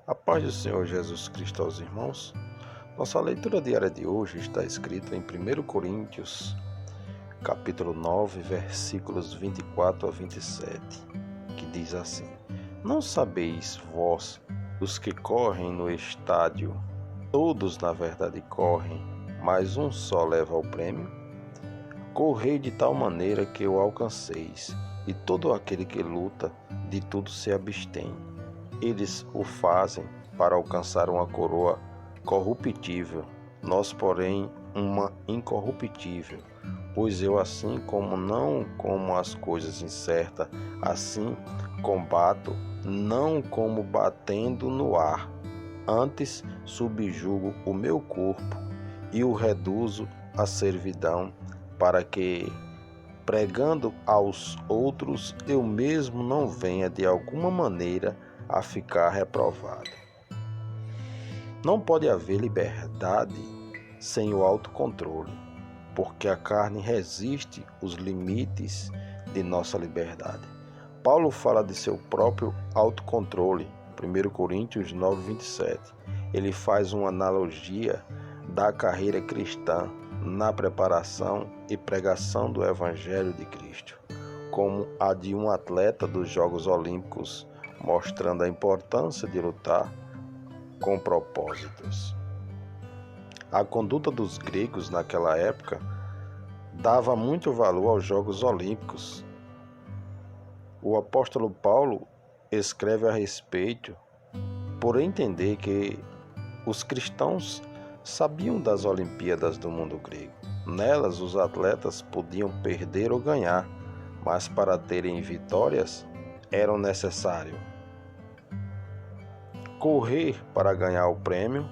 A paz do Senhor Jesus Cristo aos irmãos. Nossa leitura diária de hoje está escrita em 1 Coríntios, capítulo 9, versículos 24 a 27, que diz assim: Não sabeis vós, os que correm no estádio, todos na verdade correm, mas um só leva o prêmio? Correi de tal maneira que o alcanceis, e todo aquele que luta, de tudo se abstém. Eles o fazem para alcançar uma coroa corruptível, nós, porém, uma incorruptível. Pois eu, assim como não como as coisas incertas, assim combato, não como batendo no ar. Antes subjugo o meu corpo e o reduzo à servidão, para que, pregando aos outros, eu mesmo não venha de alguma maneira a ficar reprovado. Não pode haver liberdade sem o autocontrole, porque a carne resiste os limites de nossa liberdade. Paulo fala de seu próprio autocontrole, 1 Coríntios 9, 27. Ele faz uma analogia da carreira cristã na preparação e pregação do Evangelho de Cristo, como a de um atleta dos Jogos Olímpicos, mostrando a importância de lutar com propósitos. A conduta dos gregos naquela época dava muito valor aos Jogos Olímpicos. O apóstolo Paulo escreve a respeito por entender que os cristãos sabiam das Olimpíadas do mundo grego. Nelas, os atletas podiam perder ou ganhar, mas para terem vitórias, eram necessário correr para ganhar o prêmio,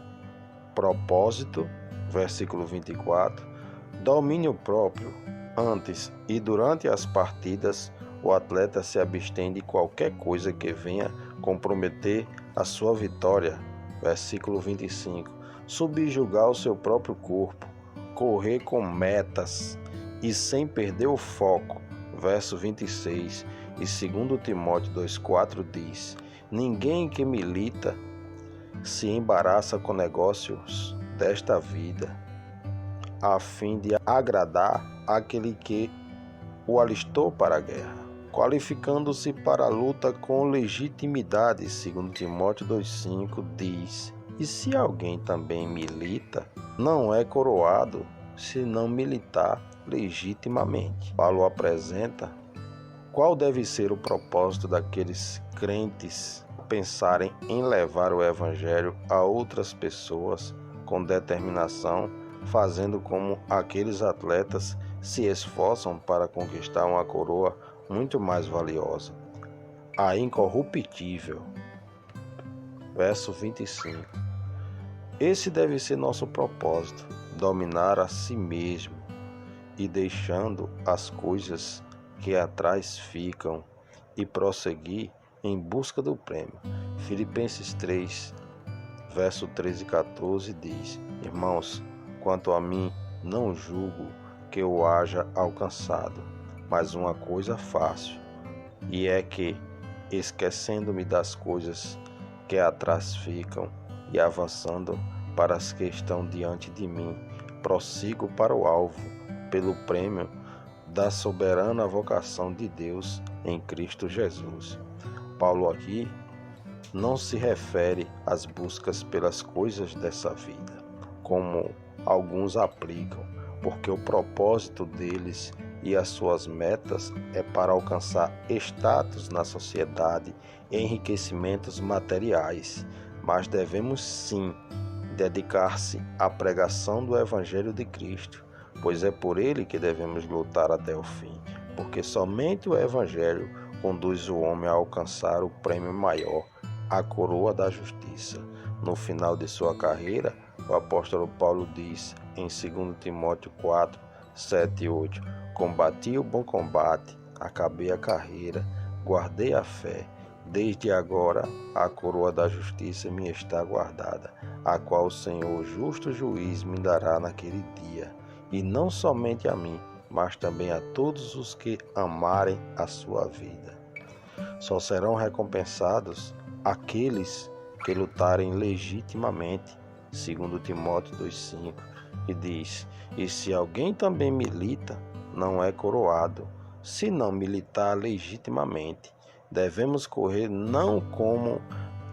propósito, versículo 24, domínio próprio. Antes e durante as partidas, o atleta se abstém de qualquer coisa que venha comprometer a sua vitória, versículo 25. Subjugar o seu próprio corpo, correr com metas e sem perder o foco, verso 26. E 2 Timóteo 2,4 diz: Ninguém que milita se embaraça com negócios desta vida, a fim de agradar aquele que o alistou para a guerra, qualificando-se para a luta com legitimidade. 2 Timóteo 2,5 diz: E se alguém também milita, não é coroado se não militar legitimamente. Paulo apresenta qual deve ser o propósito daqueles crentes pensarem em levar o Evangelho a outras pessoas com determinação, fazendo como aqueles atletas se esforçam para conquistar uma coroa muito mais valiosa, a incorruptível. Verso 25. Esse deve ser nosso propósito, dominar a si mesmo e deixando as coisas que atrás ficam e prosseguir em busca do prêmio. Filipenses 3, verso 13 e 14 diz: Irmãos, quanto a mim, não julgo que eu haja alcançado, mas uma coisa faço, e é que, esquecendo-me das coisas que atrás ficam e avançando para as que estão diante de mim, prossigo para o alvo, pelo prêmio da soberana vocação de Deus em Cristo Jesus. Paulo aqui não se refere às buscas pelas coisas dessa vida, como alguns aplicam, porque o propósito deles e as suas metas é para alcançar status na sociedade e enriquecimentos materiais, mas devemos sim dedicar-se à pregação do Evangelho de Cristo, pois é por ele que devemos lutar até o fim, porque somente o Evangelho conduz o homem a alcançar o prêmio maior, a coroa da justiça. No final de sua carreira, o apóstolo Paulo diz em 2 Timóteo 4, 7 e 8: Combati o bom combate, acabei a carreira, guardei a fé. Desde agora a coroa da justiça me está guardada, a qual o Senhor, justo juiz, me dará naquele dia. E não somente a mim, mas também a todos os que amarem a sua vida. Só serão recompensados aqueles que lutarem legitimamente, segundo Timóteo 2,5, e diz: e se alguém também milita, não é coroado, se não militar legitimamente. Devemos correr não como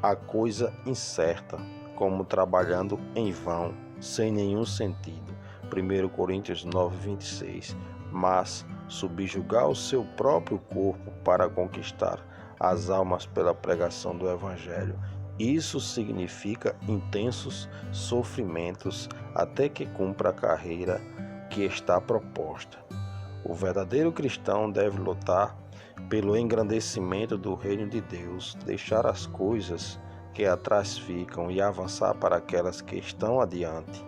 a coisa incerta, como trabalhando em vão, sem nenhum sentido. 1 Coríntios 9,26. Mas subjugar o seu próprio corpo para conquistar as almas pela pregação do Evangelho. Isso significa intensos sofrimentos até que cumpra a carreira que está proposta. O verdadeiro cristão deve lutar pelo engrandecimento do reino de Deus, deixar as coisas que atrás ficam e avançar para aquelas que estão adiante.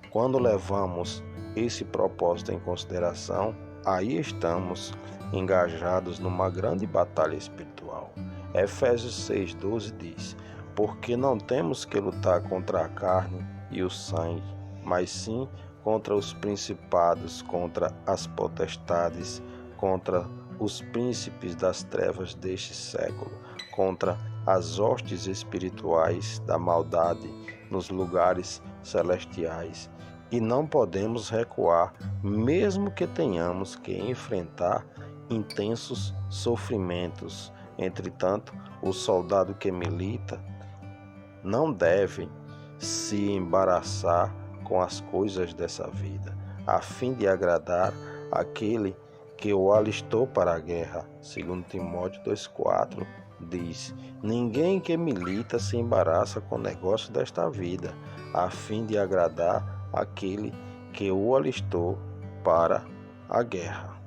Quando levamos esse propósito em consideração, aí estamos engajados numa grande batalha espiritual. Efésios 6,12 diz: porque não temos que lutar contra a carne e o sangue, mas sim contra os principados, contra as potestades, contra os príncipes das trevas deste século, contra as hostes espirituais da maldade nos lugares celestiais. E não podemos recuar, mesmo que tenhamos que enfrentar intensos sofrimentos. Entretanto, o soldado que milita não deve se embaraçar com as coisas dessa vida, a fim de agradar aquele que o alistou para a guerra. Segundo Timóteo 2,4 diz: ninguém que milita se embaraça com o negócio desta vida, a fim de agradar aquele que o alistou para a guerra.